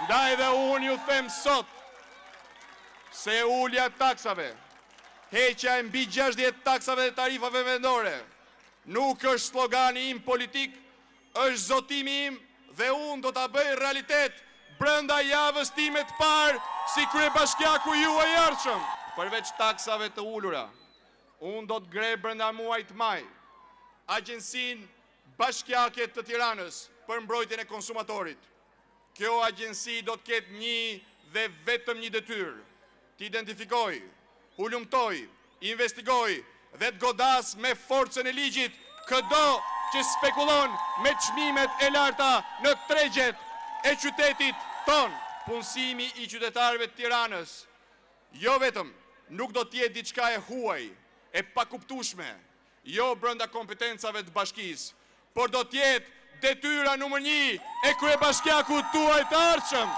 Ndaj dhe unë ju them sot se ulja taksave, heqja e mbi 60 taksave dhe tarifave vendore, nuk është slogani im politik, është zotimi im dhe unë do ta bëj realitet brenda javës time të parë si kryebashkiaku juaj i ardhshëm. Përveç taksave të ulura, unë do të grej brenda muajit maj Agjencinë Bashkiake të Tiranës për mbrojtjen e konsumatorit. Kjo agjenci do të ketë një dhe vetëm një detyrë: të identifikoj, hulumtoj, investigoj dhe të godas me forcën e ligjit çdo që spekulon me çmimet e larta në tregjet e qytetit ton. Punësimi i qytetarëve të Tiranës jo vetëm nuk do të jetë diçka e huaj, e pakuptueshme, jo brenda kompetencave të bashkisë, por do të jetë detyra numër 1 e kryebashkiakut tuaj të ardhshëm.